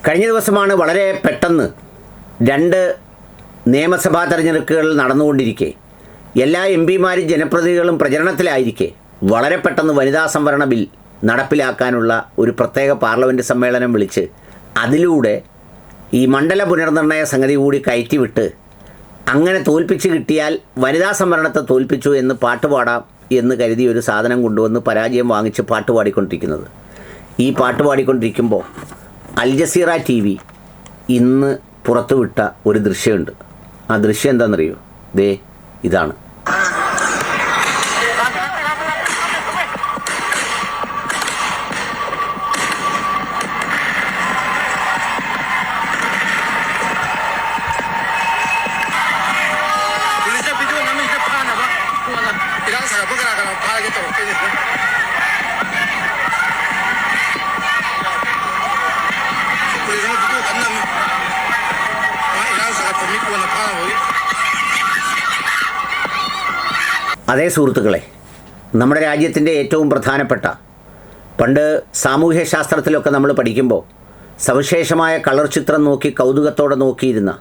കഴിഞ്ഞ ദിവസമാണ് വളരെ പെട്ടെന്ന് രണ്ട് നിയമസഭാ തെരഞ്ഞെടുപ്പുകൾ നടന്നുകൊണ്ടിരിക്കെ എല്ലാ എം പിമാരും ജനപ്രതിനിധികളും പ്രചരണത്തിലായിരിക്കെ വളരെ പെട്ടെന്ന് വനിതാ സംവരണ ബിൽ നടപ്പിലാക്കാനുള്ള ഒരു പ്രത്യേക പാർലമെൻറ്റ് സമ്മേളനം വിളിച്ച് അതിലൂടെ ഈ മണ്ഡല പുനർനിർണയ സംഗതി കൂടി കയറ്റിവിട്ട് അങ്ങനെ തോൽപ്പിച്ച് കിട്ടിയാൽ വനിതാ സംവരണത്തെ തോൽപ്പിച്ചു എന്ന് പാട്ടുപാടാം എന്ന് കരുതി ഒരു സാധനം കൊണ്ടുവന്ന് പരാജയം വാങ്ങിച്ച് പാട്ടുപാടിക്കൊണ്ടിരിക്കുന്നത്. ഈ പാട്ടുപാടിക്കൊണ്ടിരിക്കുമ്പോൾ അൽ ജസീറ TV ഇന്ന് പുറത്തുവിട്ട ഒരു ദൃശ്യമുണ്ട്. ആ ദൃശ്യം എന്താണെന്നറിയോ? ദേ ഇതാണ്. അതേ സുഹൃത്തുക്കളെ, നമ്മുടെ രാജ്യത്തിൻ്റെ ഏറ്റവും പ്രധാനപ്പെട്ട, പണ്ട് സാമൂഹ്യ ശാസ്ത്രത്തിലൊക്കെ നമ്മൾ പഠിക്കുമ്പോൾ സവിശേഷമായ കളർ ചിത്രം നോക്കി കൗതുകത്തോടെ നോക്കിയിരുന്ന,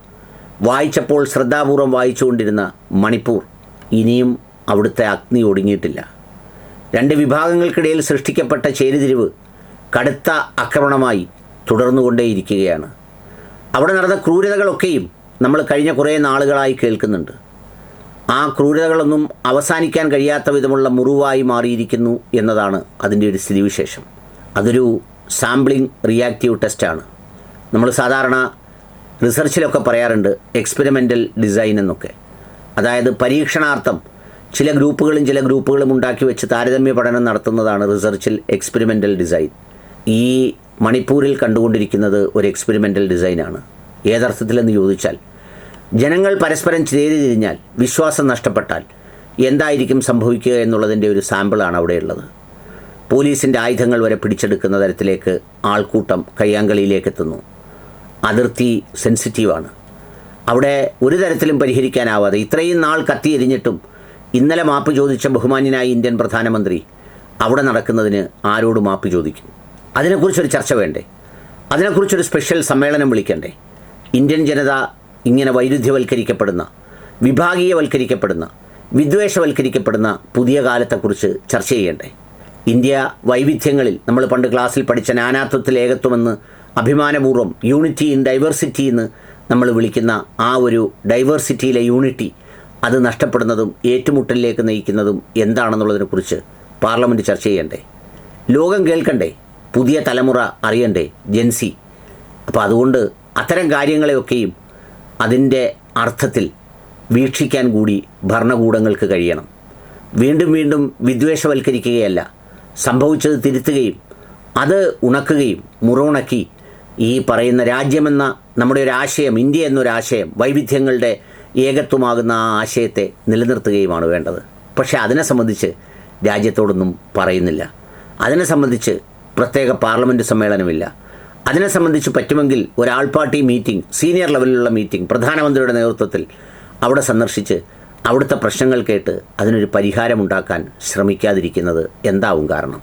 വായിച്ചപ്പോൾ ശ്രദ്ധാപൂർവം വായിച്ചുകൊണ്ടിരുന്ന മണിപ്പൂർ ഇനിയും അവിടുത്തെ അഗ്നി ഒടുങ്ങിയിട്ടില്ല. രണ്ട് വിഭാഗങ്ങൾക്കിടയിൽ സൃഷ്ടിക്കപ്പെട്ട ചേരിതിരിവ് കടുത്ത ആക്രമണമായി തുടർന്നുകൊണ്ടേയിരിക്കുകയാണ്. അവിടെ നടന്ന ക്രൂരതകളൊക്കെയും നമ്മൾ കഴിഞ്ഞ കുറേ നാളുകളായി കേൾക്കുന്നുണ്ട്. ആ ക്രൂരതകളൊന്നും അവസാനിക്കാൻ കഴിയാത്ത വിധമുള്ള മുറിവായി മാറിയിരിക്കുന്നു എന്നതാണ് അതിൻ്റെ ഒരു സ്ഥിതിവിശേഷം. അതൊരു സാമ്പിളിംഗ് റിയാക്റ്റീവ് ടെസ്റ്റാണ്. നമ്മൾ സാധാരണ റിസർച്ചിലൊക്കെ പറയാറുണ്ട് എക്സ്പെരിമെൻ്റൽ ഡിസൈൻ എന്നൊക്കെ. അതായത് പരീക്ഷണാർത്ഥം ചില ഗ്രൂപ്പുകളും ഉണ്ടാക്കി വെച്ച് താരതമ്യ പഠനം നടത്തുന്നതാണ് റിസർച്ചിൽ എക്സ്പെരിമെൻ്റൽ ഡിസൈൻ. ഈ മണിപ്പൂരിൽ കണ്ടുകൊണ്ടിരിക്കുന്നത് ഒരു എക്സ്പെരിമെൻ്റൽ ഡിസൈനാണ്. ഏതർത്ഥത്തിലെന്ന് ചോദിച്ചാൽ, ജനങ്ങൾ പരസ്പരം ചേരിതിരിഞ്ഞാൽ, വിശ്വാസം നഷ്ടപ്പെട്ടാൽ എന്തായിരിക്കും സംഭവിക്കുക എന്നുള്ളതിൻ്റെ ഒരു സാമ്പിളാണ് അവിടെയുള്ളത്. പോലീസിൻ്റെ ആയുധങ്ങൾ വരെ പിടിച്ചെടുക്കുന്ന തരത്തിലേക്ക് ആൾക്കൂട്ടം കയ്യാങ്കളിയിലേക്ക് എത്തുന്നു. അതിർത്തി സെൻസിറ്റീവാണ്. അവിടെ ഒരു തരത്തിലും പരിഹരിക്കാനാവാതെ ഇത്രയും നാൾ കത്തിയെരിഞ്ഞിട്ടും ഇന്നലെ മാപ്പ് ചോദിച്ച ബഹുമാന്യനായ ഇന്ത്യൻ പ്രധാനമന്ത്രി അവിടെ നടക്കുന്നതിന് ആരോട് മാപ്പ് ചോദിക്കും? അതിനെക്കുറിച്ചൊരു ചർച്ച വേണ്ടേ? അതിനെക്കുറിച്ചൊരു സ്പെഷ്യൽ സമ്മേളനം വിളിക്കണ്ടേ? ഇന്ത്യൻ ജനത ഇങ്ങനെ വൈരുദ്ധ്യവൽക്കരിക്കപ്പെടുന്ന, വിഭാഗീയവൽക്കരിക്കപ്പെടുന്ന, വിദ്വേഷവൽക്കരിക്കപ്പെടുന്ന പുതിയ കാലത്തെക്കുറിച്ച് ചർച്ച ചെയ്യണ്ടേ? ഇന്ത്യ വൈവിധ്യങ്ങളിൽ, നമ്മൾ പണ്ട് ക്ലാസ്സിൽ പഠിച്ച നാനാത്വത്തിൽ ഏകത്വമെന്ന് അഭിമാനപൂർവ്വം യൂണിറ്റി ഇൻ ഡൈവേഴ്സിറ്റി എന്ന് നമ്മൾ വിളിക്കുന്ന ആ ഒരു ഡൈവേഴ്സിറ്റിയിലെ യൂണിറ്റി അത് നഷ്ടപ്പെടുന്നതും ഏറ്റുമുട്ടലിലേക്ക് നയിക്കുന്നതും എന്താണെന്നുള്ളതിനെക്കുറിച്ച് പാർലമെൻറ്റ് ചർച്ച ചെയ്യണ്ടേ? ലോകം കേൾക്കണ്ടേ? പുതിയ തലമുറ അറിയണ്ടേ? ജെൻസി. അപ്പോൾ അതുകൊണ്ട് അത്തരം കാര്യങ്ങളെയൊക്കെയും അതിൻ്റെ അർത്ഥത്തിൽ വീക്ഷിക്കാൻ കൂടി ഭരണകൂടങ്ങൾക്ക് കഴിയണം. വീണ്ടും വീണ്ടും വിദ്വേഷവൽക്കരിക്കുകയല്ല, സംഭവിച്ചത് തിരുത്തുകയും അത് ഉണക്കുകയും മുറുണക്കി ഈ പറയുന്ന രാജ്യമെന്ന നമ്മുടെ ഒരു ആശയം, ഇന്ത്യ എന്നൊരാശയം, വൈവിധ്യങ്ങളുടെ ഏകത്വമാകുന്ന ആ ആശയത്തെ നിലനിർത്തുകയുമാണ് വേണ്ടത്. പക്ഷേ അതിനെ സംബന്ധിച്ച് രാജ്യത്തോടൊന്നും പറയുന്നില്ല. അതിനെ സംബന്ധിച്ച് പ്രത്യേക പാർലമെൻറ്റ് സമ്മേളനമില്ല. അതിനെ സംബന്ധിച്ച് പറ്റുമെങ്കിൽ ഒരാൾ പാർട്ടി മീറ്റിംഗ്, സീനിയർ ലെവലിലുള്ള മീറ്റിംഗ് പ്രധാനമന്ത്രിയുടെ നേതൃത്വത്തിൽ അവിടെ സന്ദർശിച്ച് അവിടുത്തെ പ്രശ്നങ്ങൾ കേട്ട് അതിനൊരു പരിഹാരമുണ്ടാക്കാൻ ശ്രമിക്കാതിരിക്കുന്നത് എന്താവും കാരണം?